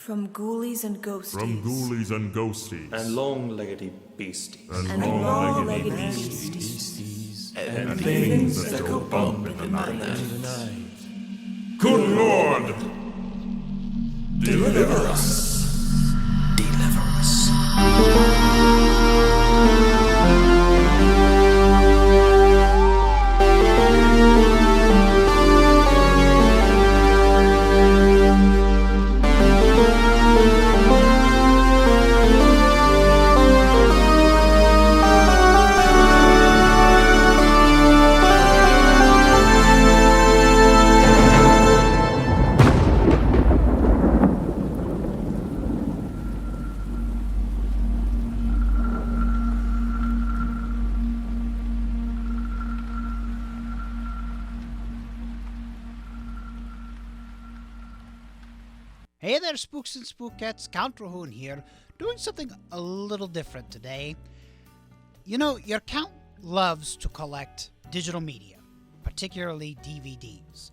From ghoulies and ghosties. And long-leggedy beasties. And long-legged beasties. And things that go bump in the night. Good Lord! Deliver us! Deliver us. Hey there, spooks and spookettes, CountDrahoon here, doing something a little different today. You know, your Count loves to collect digital media, particularly DVDs.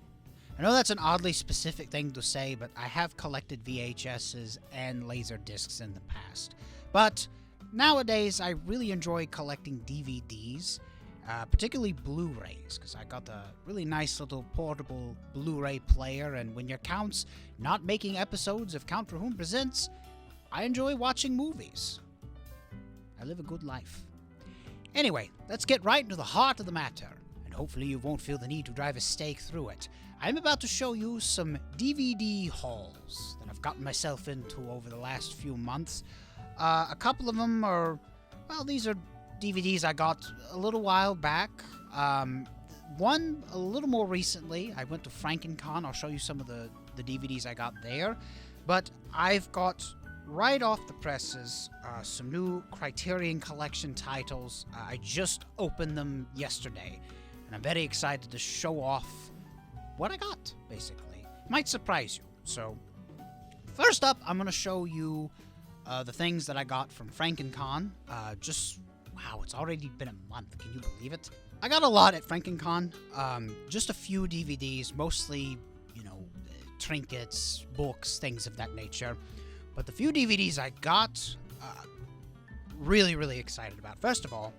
I know that's an oddly specific thing to say, but I have collected VHSs and laser discs in the past. But nowadays, I really enjoy collecting DVDs, particularly Blu-rays, because I got a really nice little portable Blu-ray player, and when your Count's not making episodes of CountDrahoon Presents, I enjoy watching movies. I live a good life. Anyway, let's get right into the heart of the matter, and hopefully you won't feel the need to drive a stake through it. I'm about to show you some DVD hauls that I've gotten myself into over the last few months. A couple of them are, well, these are DVDs I got a little while back. One a little more recently. I went to FrankenCon. I'll show you some of the DVDs I got there. But I've got, right off the presses, some new Criterion Collection titles. I just opened them yesterday, and I'm very excited to show off what I got, basically. It might surprise you. So, first up, I'm going to show you the things that I got from FrankenCon. Wow, it's already been a month. Can you believe it? I got a lot at FrankenCon. Just a few DVDs, mostly, you know, trinkets, books, things of that nature. But the few DVDs I got, really, really excited about. First of all,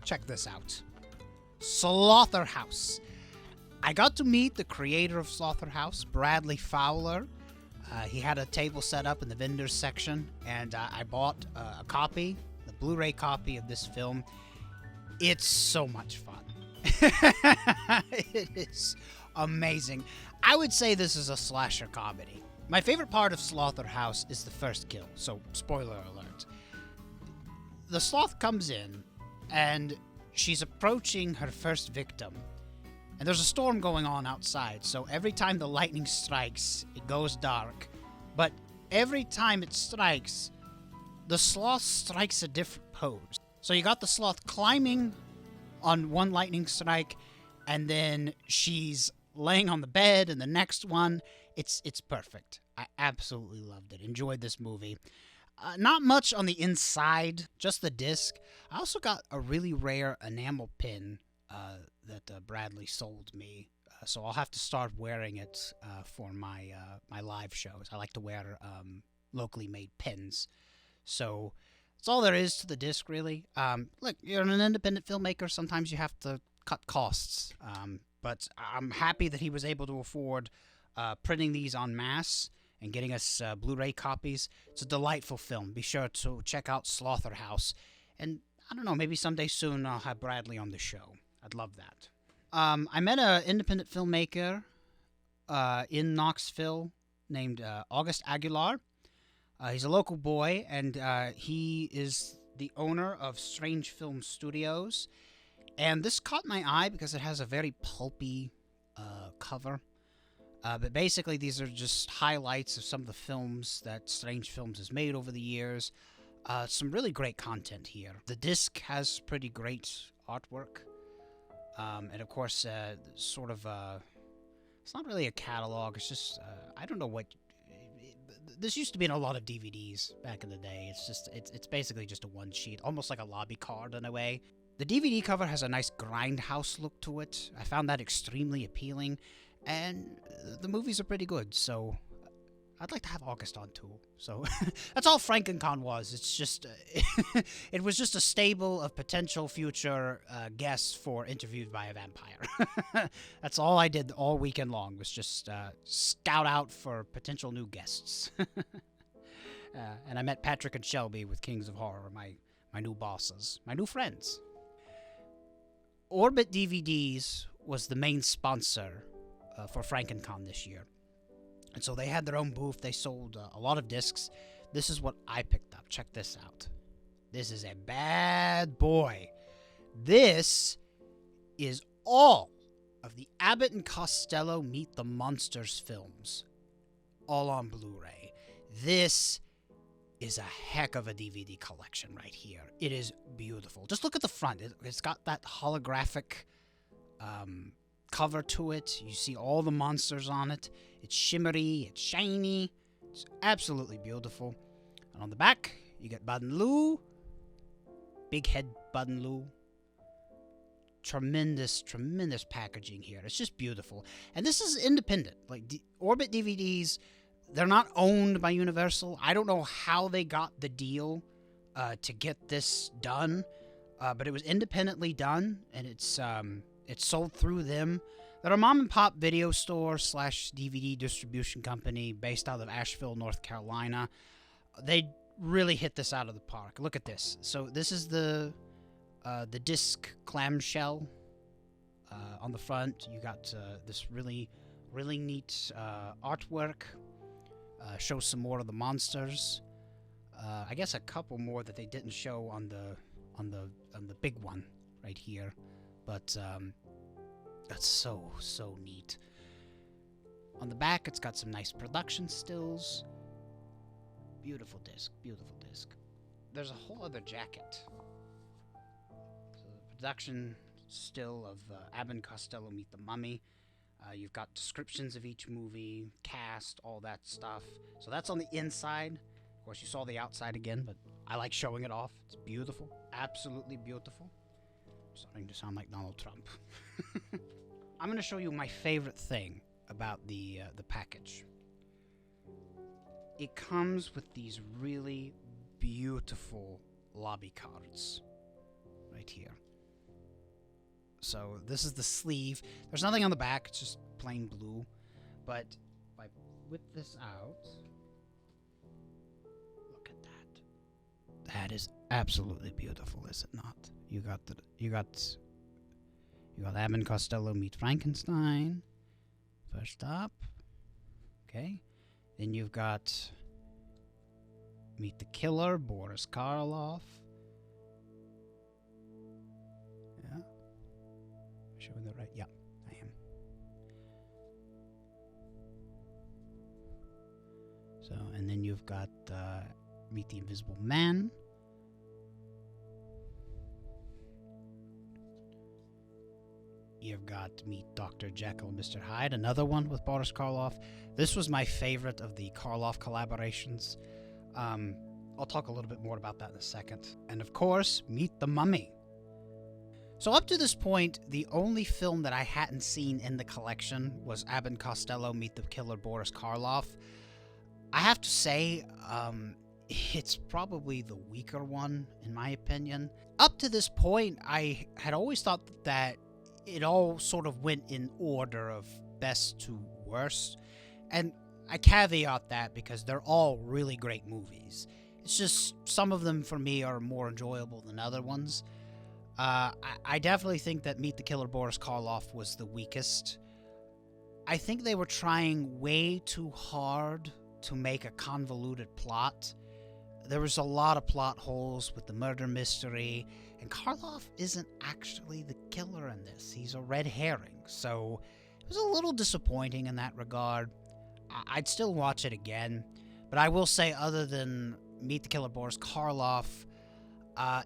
check this out. Slaughterhouse. I got to meet the creator of Slaughterhouse, Bradley Fowler. He had a table set up in the vendors section, and I bought a copy, the Blu-ray copy of this film. It's so much fun. It is amazing. I would say this is a slasher comedy. My favorite part of Slaughterhouse is the first kill, so spoiler alert. The sloth comes in, and she's approaching her first victim. And there's a storm going on outside, so every time the lightning strikes, it goes dark. But every time it strikes, the sloth strikes a different pose. So you got the sloth climbing on one lightning strike, and then she's laying on the bed, and the next one, it's perfect. I absolutely loved it. Enjoyed this movie. Not much on the inside, just the disc. I also got a really rare enamel pin that Bradley sold me, so I'll have to start wearing it for my live shows. I like to wear locally made pins, so that's all there is to the disc, really. Look, you're an independent filmmaker. Sometimes you have to cut costs, but I'm happy that he was able to afford printing these en masse and getting us Blu-ray copies. It's a delightful film. Be sure to check out Slaughterhouse, and I don't know, maybe someday soon I'll have Bradley on the show. I'd love that. I met an independent filmmaker in Knoxville named August Aguilar. He's a local boy, and he is the owner of Strange Film Studios. And this caught my eye because it has a very pulpy cover. But basically, these are just highlights of some of the films that Strange Films has made over the years. Some really great content here. The disc has pretty great artwork. And of course, sort of, it's not really a catalog, it's just, I don't know what, this used to be in a lot of DVDs back in the day. It's just, it's basically just a one sheet, almost like a lobby card in a way. The DVD cover has a nice grindhouse look to it. I found that extremely appealing, and the movies are pretty good, so I'd like to have August on too. So that's all FrankenCon was. It's just, it was just a stable of potential future guests for Interviewed by a Vampire. That's all I did all weekend long, was just scout out for potential new guests. And I met Patrick and Shelby with Kings of Horror, my new bosses, my new friends. Orbit DVDs was the main sponsor for FrankenCon this year. And so they had their own booth. They sold a lot of discs. This is what I picked up. Check this out. This is a bad boy. This is all of the Abbott and Costello Meet the Monsters films, all on Blu-ray. This is a heck of a DVD collection right here. It is beautiful. Just look at the front. It's got that holographic cover to it. You see all the monsters on it. It's shimmery, it's shiny. It's absolutely beautiful. And on the back, you get Bud and Lou. Big head Bud and Lou. Tremendous, tremendous packaging here. It's just beautiful. And this is independent. Like, Orbit DVDs, they're not owned by Universal. I don't know how they got the deal to get this done. But it was independently done, and it's sold through them. They're a mom-and-pop video store / DVD distribution company based out of Asheville, North Carolina. They really hit this out of the park. Look at this. So this is the disc clamshell on the front. You got this really, really neat artwork. Shows some more of the monsters. I guess a couple more that they didn't show on the big one right here. But that's so neat. On the back, it's got some nice production stills. Beautiful disc, beautiful disc. There's a whole other jacket. So the production still of Abbott and Costello Meet the Mummy. You've got descriptions of each movie, cast, all that stuff. So that's on the inside. Of course, you saw the outside again, but I like showing it off. It's beautiful, absolutely beautiful. Starting to sound like Donald Trump. I'm going to show you my favorite thing about the package. It comes with these really beautiful lobby cards right here. So this is the sleeve. There's nothing on the back. It's just plain blue. But if I whip this out, look at that. That is absolutely beautiful, is it not? You got Abbott and Costello Meet Frankenstein. First up. Okay. Then you've got Meet the Killer, Boris Karloff. Yeah. Showing that right? Yeah, I am. So, and then you've got Meet the Invisible Man. You've got Meet Dr. Jekyll and Mr. Hyde, another one with Boris Karloff. This was my favorite of the Karloff collaborations. I'll talk a little bit more about that in a second. And of course, Meet the Mummy. So up to this point, the only film that I hadn't seen in the collection was Abbott and Costello Meet the Killer Boris Karloff. I have to say, it's probably the weaker one, in my opinion. Up to this point, I had always thought that it all sort of went in order of best to worst. And I caveat that because they're all really great movies. It's just some of them, for me, are more enjoyable than other ones. I definitely think that Meet the Killer Boris Karloff was the weakest. I think they were trying way too hard to make a convoluted plot. There was a lot of plot holes with the murder mystery, and Karloff isn't actually the killer in this. He's a red herring, so it was a little disappointing in that regard. I'd still watch it again, but I will say, other than Meet the Killer Boris Karloff,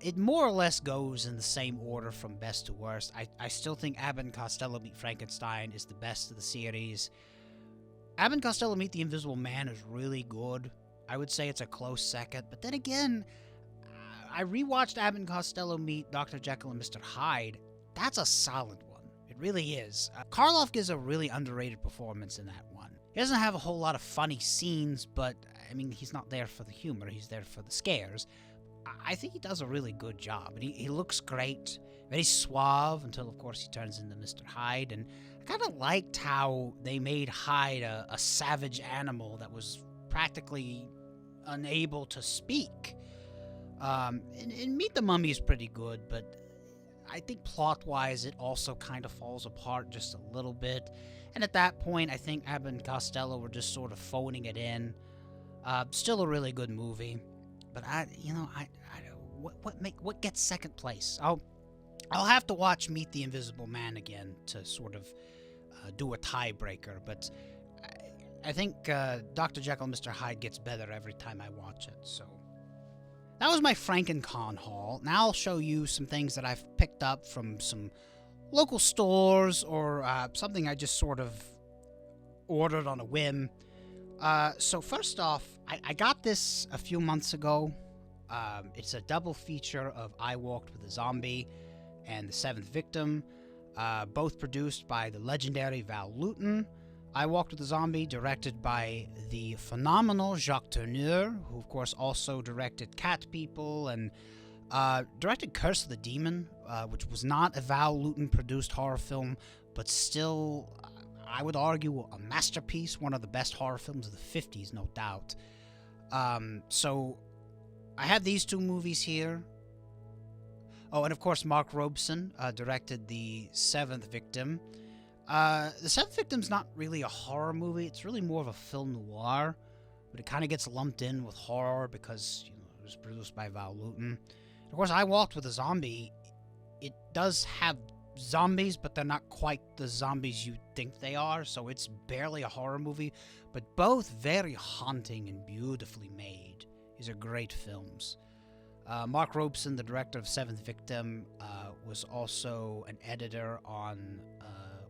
it more or less goes in the same order from best to worst. I still think Abbott and Costello Meet Frankenstein is the best of the series. Abbott and Costello Meet the Invisible Man is really good. I would say it's a close second, but then again, I rewatched Abbott and Costello Meet Dr. Jekyll and Mr. Hyde. That's a solid one. It really is. Karloff gives a really underrated performance in that one. He doesn't have a whole lot of funny scenes, but, I mean, he's not there for the humor. He's there for the scares. I think he does a really good job. And he looks great, very suave, until, of course, he turns into Mr. Hyde. And I kind of liked how they made Hyde a savage animal that was practically unable to speak. And Meet the Mummy is pretty good, but I think plot-wise it also kind of falls apart just a little bit. And at that point, I think Abbott and Costello were just sort of phoning it in. Still a really good movie, but what gets second place? I'll have to watch Meet the Invisible Man again to sort of do a tiebreaker, but I think Dr. Jekyll and Mr. Hyde gets better every time I watch it, so. That was my FrankenCon haul. Now I'll show you some things that I've picked up from some local stores or something I just sort of ordered on a whim. So first off, I got this a few months ago. It's a double feature of I Walked with a Zombie and The Seventh Victim, both produced by the legendary Val Lewton. I Walked with a Zombie, directed by the phenomenal Jacques Tourneur, who of course also directed Cat People and directed Curse of the Demon, which was not a Val Lewton produced horror film, but still, I would argue, a masterpiece, one of the best horror films of the 50s, no doubt. So I have these two movies here. Oh, and of course Mark Robeson directed The Seventh Victim. The Seventh Victim's not really a horror movie. It's really more of a film noir, but it kind of gets lumped in with horror because, you know, it was produced by Val Lewton. Of course, I Walked with a Zombie. It does have zombies, but they're not quite the zombies you think they are, so it's barely a horror movie, but both very haunting and beautifully made. These are great films. Mark Robeson, the director of Seventh Victim, was also an editor on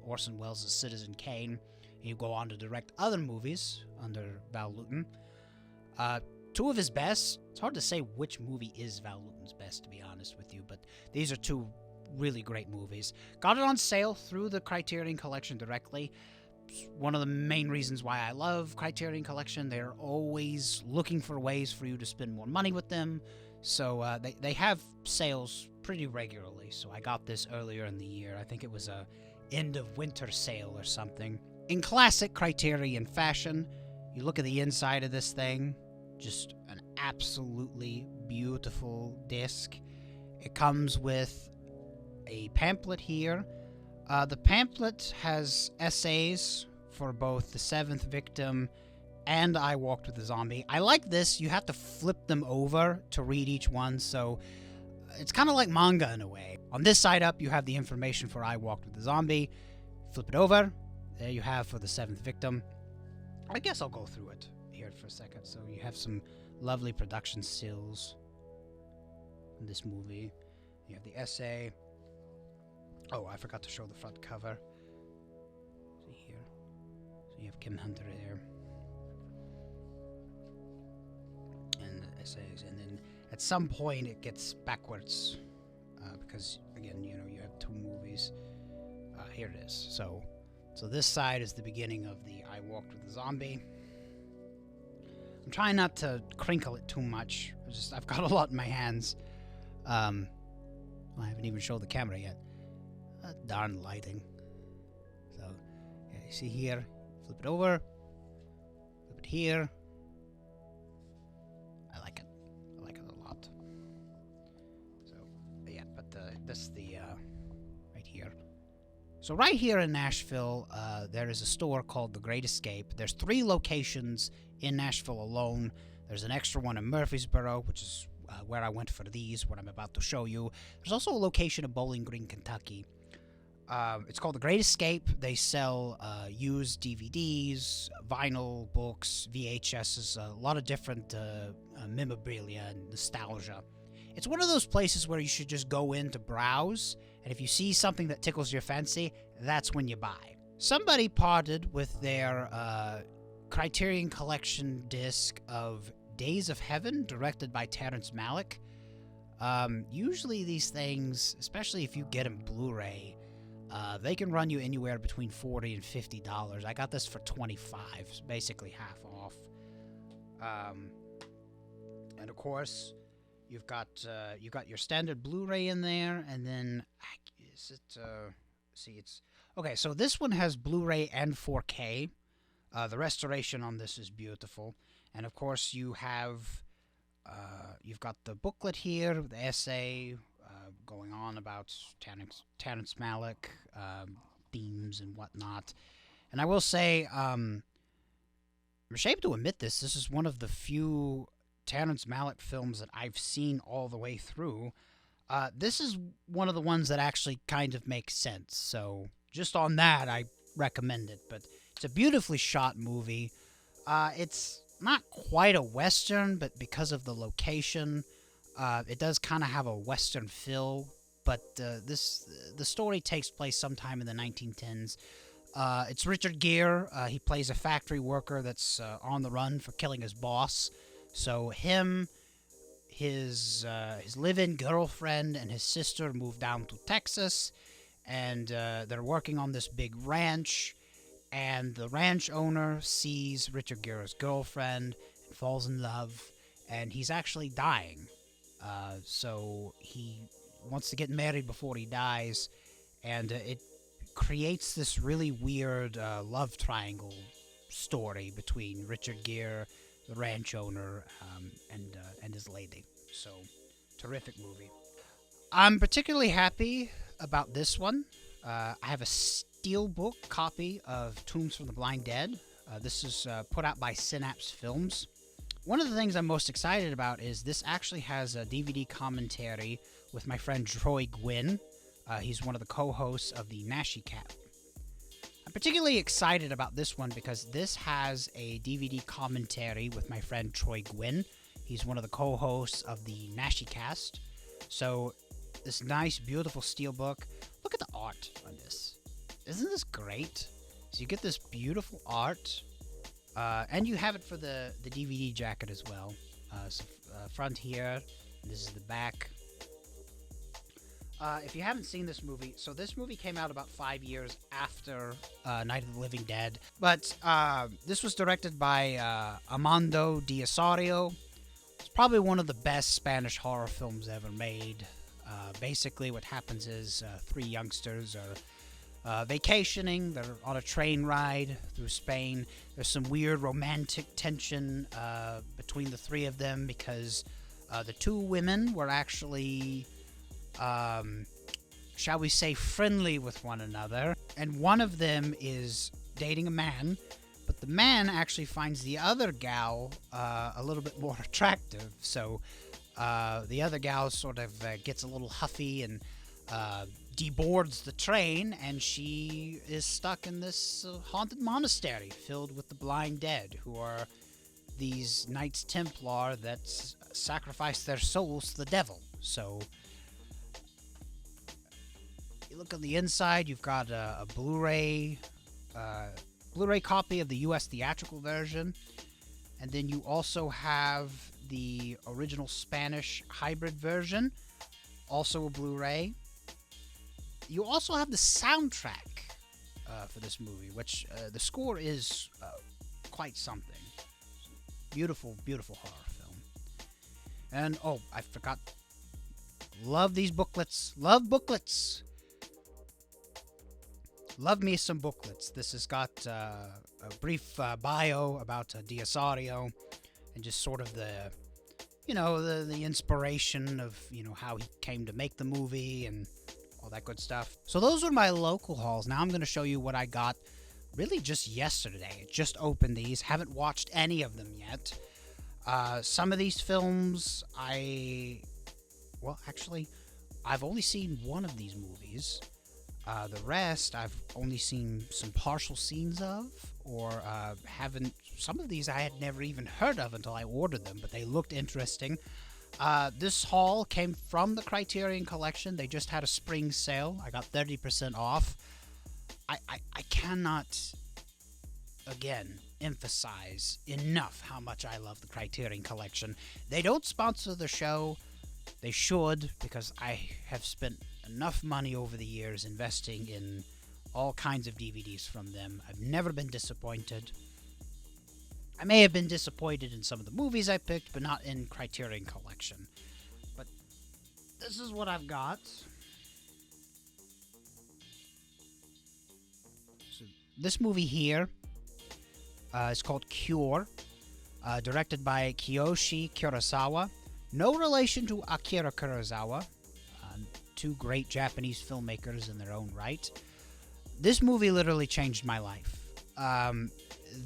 Orson Welles' Citizen Kane. He'd go on to direct other movies under Val Lewton. Two of his best, it's hard to say which movie is Val Lewton's best, to be honest with you, but these are two really great movies. Got it on sale through the Criterion Collection directly. One of the main reasons why I love Criterion Collection, they're always looking for ways for you to spend more money with them, so they have sales pretty regularly, so I got this earlier in the year. I think it was a end of winter sale or something. In classic Criterion fashion, you look at the inside of this thing, just an absolutely beautiful disc. It comes with a pamphlet here. The pamphlet has essays for both The Seventh Victim and I Walked with a Zombie. I like this. You have to flip them over to read each one, so it's kind of like manga in a way. On this side up, you have the information for I Walked with a Zombie. Flip it over. There you have for The Seventh Victim. I guess I'll go through it here for a second. So you have some lovely production stills in this movie. You have the essay. Oh, I forgot to show the front cover. See here. So you have Kim Hunter there. And the essays. And then at some point it gets backwards. Because, again, you know, you have two movies. Here it is. So this side is the beginning of the I Walked with a Zombie. I'm trying not to crinkle it too much. I've got a lot in my hands. I haven't even showed the camera yet. Darn lighting. So, yeah, you see here, flip it over, flip it here. I like it. I like it a lot. So, yeah, but this is the, right here. So right here in Nashville, there is a store called The Great Escape. There's 3 locations in Nashville alone. There's an extra one in Murfreesboro, which is where I went for these, what I'm about to show you. There's also a location in Bowling Green, Kentucky. It's called The Great Escape. They sell used DVDs, vinyl, books, VHSs, a lot of different memorabilia and nostalgia. It's one of those places where you should just go in to browse, and if you see something that tickles your fancy, that's when you buy. Somebody parted with their Criterion Collection disc of Days of Heaven, directed by Terrence Malick. Usually these things, especially if you get them Blu-ray, They can run you anywhere between $40 and $50. I got this for $25, so basically half off. And of course, you've got your standard Blu-ray in there, and then is it? It's okay. So this one has Blu-ray and 4K. The restoration on this is beautiful, and of course you've got the booklet here, the essay going on about Terrence Malick themes and whatnot. And I will say, I'm ashamed to admit this. This is one of the few Terrence Malick films that I've seen all the way through. This is one of the ones that actually kind of makes sense. So just on that, I recommend it. But it's a beautifully shot movie. It's not quite a Western, but because of the location, it does kind of have a Western feel. But the story takes place sometime in the 1910s. It's Richard Gere. He plays a factory worker that's on the run for killing his boss. So him, his live-in girlfriend, and his sister moved down to Texas, and they're working on this big ranch. And the ranch owner sees Richard Gere's girlfriend and falls in love, and he's actually dying. So he wants to get married before he dies, and it creates this really weird love triangle story between Richard Gere, the ranch owner, and his lady. So, terrific movie. I'm particularly happy about this one. I have a steelbook copy of Tombs from the Blind Dead. This is put out by Synapse Films. One of the things I'm most excited about is this actually has a DVD commentary with my friend Troy Gwynn. He's one of the co-hosts of the Nashi Cat. I'm particularly excited about this one because this has a DVD commentary with my friend Troy Gwynn. He's one of the co-hosts of the Nashi Cast. So this nice, beautiful steelbook. Look at the art on this. Isn't this great? So you get this beautiful art, and you have it for the DVD jacket as well. Front here, this is the back. If you haven't seen this movie, so this movie came out about 5 years after Night of the Living Dead. But this was directed by Armando D'Osario. It's probably one of the best Spanish horror films ever made. Basically, what happens is three youngsters are vacationing. They're on a train ride through Spain. There's some weird romantic tension between the three of them because the two women were actually, shall we say, friendly with one another. And one of them is dating a man, but the man actually finds the other gal a little bit more attractive. So the other gal sort of gets a little huffy and deboards the train, and she is stuck in this haunted monastery filled with the blind dead, who are these Knights Templar that sacrifice their souls to the devil. So you look on the inside, you've got a Blu-ray copy of the U.S. theatrical version, and then you also have the original Spanish hybrid version, also a Blu-ray. You also have the soundtrack for this movie, which the score is quite something. Beautiful, beautiful horror film. And, oh, I forgot. Love these booklets. Love booklets. Love me some booklets. This has got a brief bio about D'Osario and just sort of the inspiration of, how he came to make the movie and all that good stuff. So those were my local hauls. Now I'm going to show you what I got really just yesterday. Just opened these. Haven't watched any of them yet. Some of these films I've only seen one of these movies. The rest I've only seen some partial scenes of, or haven't. Some of these I had never even heard of until I ordered them, but they looked interesting. This haul came from the Criterion Collection. They just had a spring sale. I got 30% off. I cannot, again, emphasize enough how much I love the Criterion Collection. They don't sponsor the show. They should, because I have spent enough money over the years investing in all kinds of DVDs from them. I've never been disappointed. I may have been disappointed in some of the movies I picked, but not in Criterion Collection. But this is what I've got. So this movie here is called Cure, directed by Kiyoshi Kurosawa. No relation to Akira Kurosawa, two great Japanese filmmakers in their own right. This movie literally changed my life.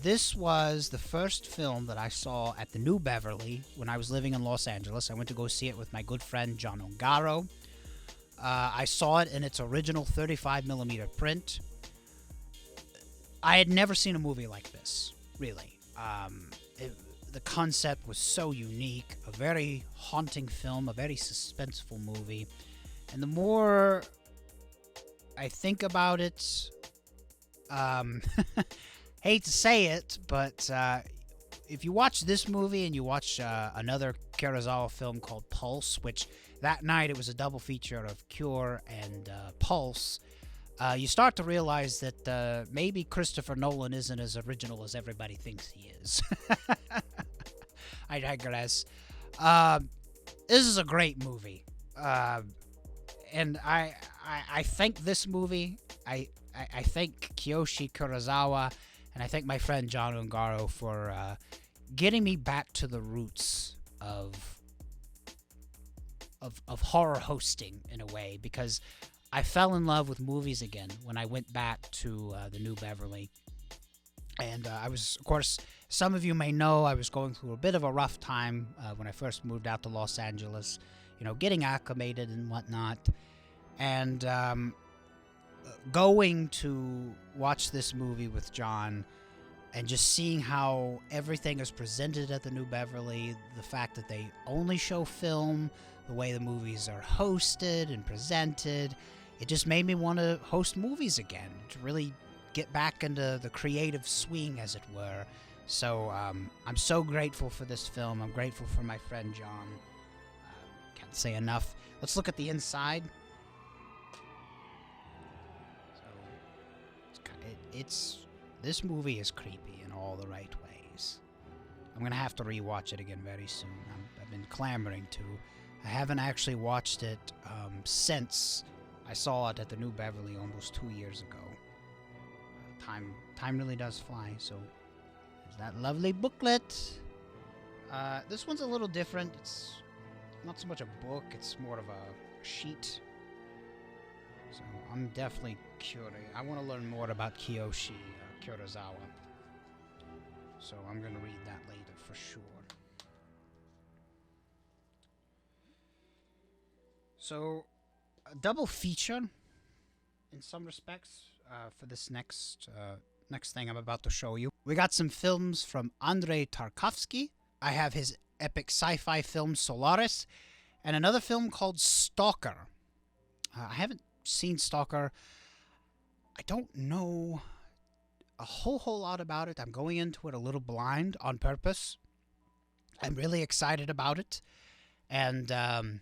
This was the first film that I saw at the New Beverly when I was living in Los Angeles. I went to go see it with my good friend John Ongaro. I saw it in its original 35mm print. I had never seen a movie like this, really. The concept was so unique, a very haunting film, a very suspenseful movie. And the more I think about it, hate to say it, but if you watch this movie and you watch another Kurosawa film called Pulse, which that night it was a double feature of Cure and Pulse, you start to realize that maybe Christopher Nolan isn't as original as everybody thinks he is. I digress. This is a great movie. And I thank this movie. I thank Kiyoshi Kurosawa, and I thank my friend John Ongaro for getting me back to the roots of horror hosting in a way, because I fell in love with movies again when I went back to the New Beverly. And I was, of course, some of you may know I was going through a bit of a rough time when I first moved out to Los Angeles, getting acclimated and whatnot. And going to watch this movie with John and just seeing how everything is presented at the New Beverly, the fact that they only show film, the way the movies are hosted and presented, it just made me want to host movies again, to really get back into the creative swing, as it were. So I'm so grateful for this film. I'm grateful for my friend John. Can't say enough. Let's look at the inside. So this movie is creepy in all the right ways. I'm gonna have to rewatch it again very soon. I've been clamoring to. I haven't actually watched it since I saw it at the New Beverly almost 2 years ago. Time really does fly. So there's that lovely booklet. This one's a little different. It's not so much a book, it's more of a sheet. So I'm definitely curious. I want to learn more about Kiyoshi Kurosawa. So I'm going to read that later for sure. So a double feature in some respects for this next thing I'm about to show you. We got some films from Andrei Tarkovsky. I have his epic sci-fi film Solaris, and another film called Stalker. I haven't seen Stalker. I don't know a whole lot about it. I'm going into it a little blind on purpose. I'm really excited about it. And, of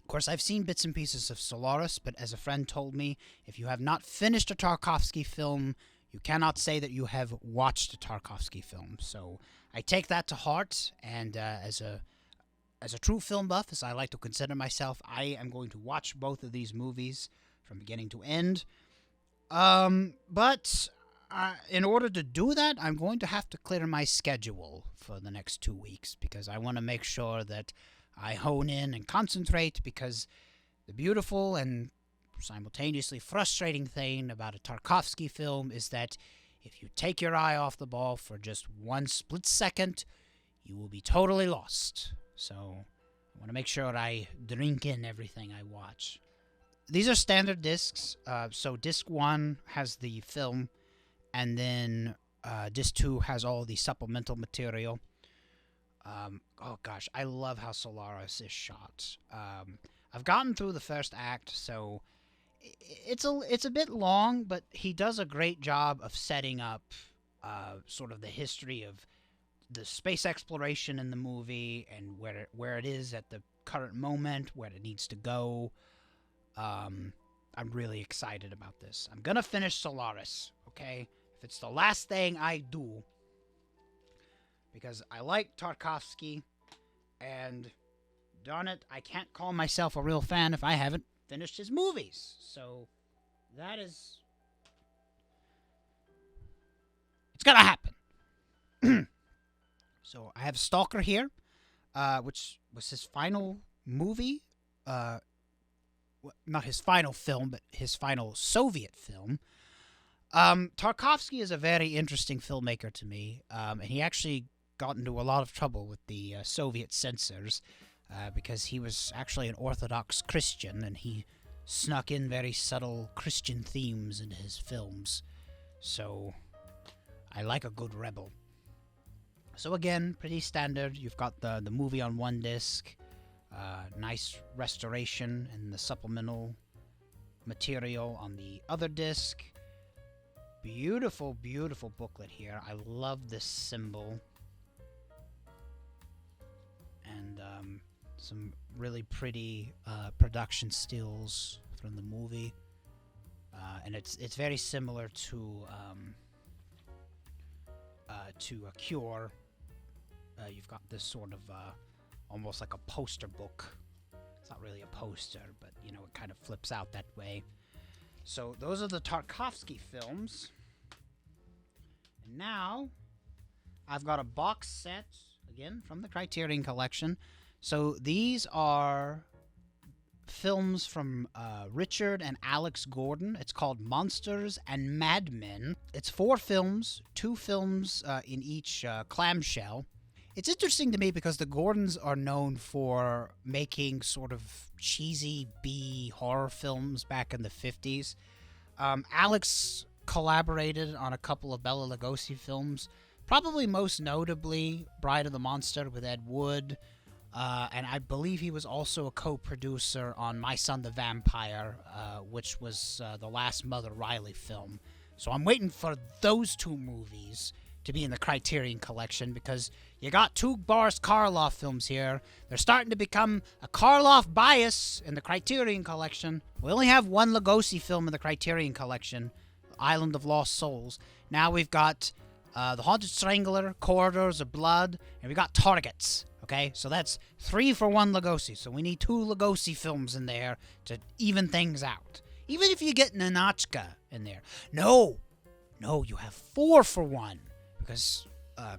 course, I've seen bits and pieces of Solaris, but as a friend told me, if you have not finished a Tarkovsky film, you cannot say that you have watched a Tarkovsky film. So I take that to heart, and as a true film buff, as I like to consider myself, I am going to watch both of these movies from beginning to end. But in order to do that, I'm going to have to clear my schedule for the next 2 weeks, because I want to make sure that I hone in and concentrate, because the beautiful and simultaneously frustrating thing about a Tarkovsky film is that if you take your eye off the ball for just one split second, you will be totally lost. So I want to make sure I drink in everything I watch. These are standard discs. So disc 1 has the film, and then disc 2 has all the supplemental material. Oh gosh, I love how Solaris is shot. I've gotten through the first act, so it's a bit long, but he does a great job of setting up sort of the history of the space exploration in the movie and where it is at the current moment, where it needs to go. I'm really excited about this. I'm gonna finish Solaris, okay? If it's the last thing I do, because I like Tarkovsky, and darn it, I can't call myself a real fan if I haven't finished his movies. So that is... it's gonna happen. So I have Stalker here, which was his final movie. Not his final film, but his final Soviet film. Tarkovsky is a very interesting filmmaker to me, and he actually got into a lot of trouble with the Soviet censors because he was actually an Orthodox Christian, and he snuck in very subtle Christian themes into his films. So I like a good rebel. So again, pretty standard. You've got the movie on one disc, nice restoration and the supplemental material on the other disc. Beautiful, beautiful booklet here. I love this symbol. And some really pretty production stills from the movie. And it's very similar to A Cure. You've got this sort of almost like a poster book. It's not really a poster, but you know, it kind of flips out that way. So those are the Tarkovsky films. And now I've got a box set again from the Criterion Collection. So these are films from Richard and Alex Gordon. It's called Monsters and Madmen. It's 4 films, 2 films in each clamshell. It's interesting to me because the Gordons are known for making sort of cheesy B horror films back in the 50s. Alex collaborated on a couple of Bela Lugosi films, probably most notably Bride of the Monster with Ed Wood, and I believe he was also a co-producer on My Son the Vampire, which was the last Mother Riley film. So I'm waiting for those 2 movies to be in the Criterion Collection, because you got 2 Boris Karloff films here. They're starting to become a Karloff bias in the Criterion Collection. We only have 1 Lugosi film in the Criterion Collection, Island of Lost Souls. Now we've got The Haunted Strangler, Corridors of Blood, and we got Targets. Okay, so that's 3 for 1 Lugosi. So we need 2 Lugosi films in there to even things out. Even if you get Ninotchka in there. No, you have 4 for 1. Because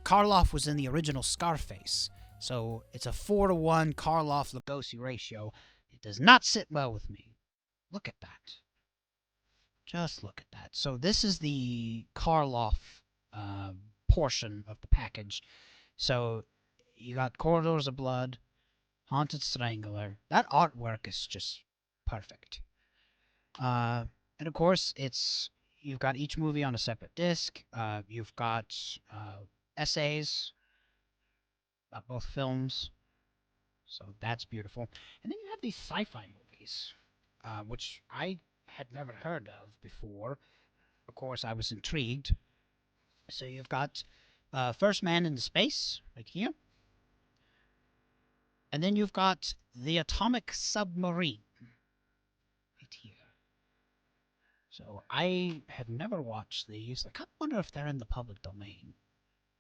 Karloff was in the original Scarface. So it's a 4-to-1 Karloff-Lugosi ratio. It does not sit well with me. Look at that. Just look at that. So this is the Karloff portion of the package. So you got Corridors of Blood, Haunted Strangler. That artwork is just perfect. And of course, you've got each movie on a separate disc. You've got essays about both films. So that's beautiful. And then you have these sci-fi movies, which I had never heard of before. Of course, I was intrigued. So you've got First Man into Space, right here. And then you've got The Atomic Submarine, right here. So I have never watched these. I kind of wonder if they're in the public domain.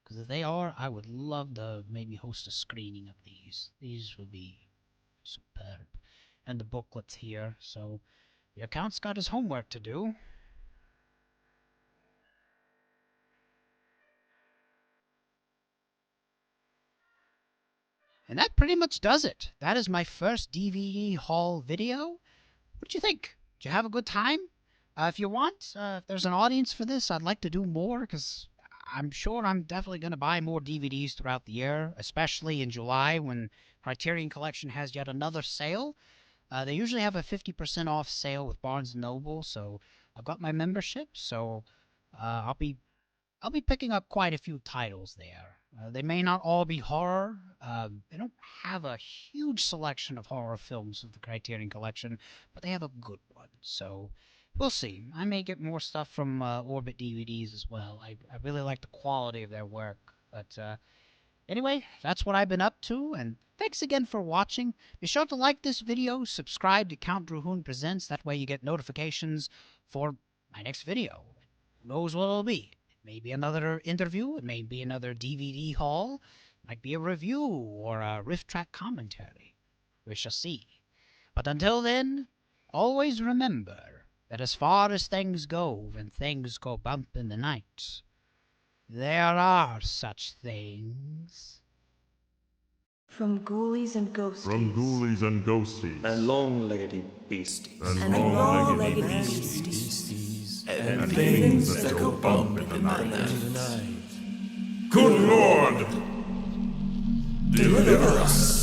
Because if they are, I would love to maybe host a screening of these. These would be superb. And the booklet's here, so the account's got his homework to do. And that pretty much does it. That is my first DVD haul video. What do you think? Did you have a good time? If you want, if there's an audience for this, I'd like to do more, because I'm sure I'm definitely going to buy more DVDs throughout the year, especially in July when Criterion Collection has yet another sale. They usually have a 50% off sale with Barnes & Noble, so I've got my membership, so I'll be picking up quite a few titles there. They may not all be horror. They don't have a huge selection of horror films with the Criterion Collection, but they have a good one, so we'll see. I may get more stuff from Orbit DVDs as well. I really like the quality of their work, but Anyway, that's what I've been up to, and thanks again for watching. Be sure to like this video, subscribe to Count Drahoon Presents, that way you get notifications for my next video. Who knows what it'll be? It may be another interview, it may be another DVD haul, it might be a review or a riff track commentary. We shall see. But until then, always remember that as far as things go, when things go bump in the night, there are such things. From ghoulies and ghosties. From ghoulies and ghosties. And long-leggedy beasties. And long-legged beasties. And things that go bump in the night. Good Lord! Deliver us!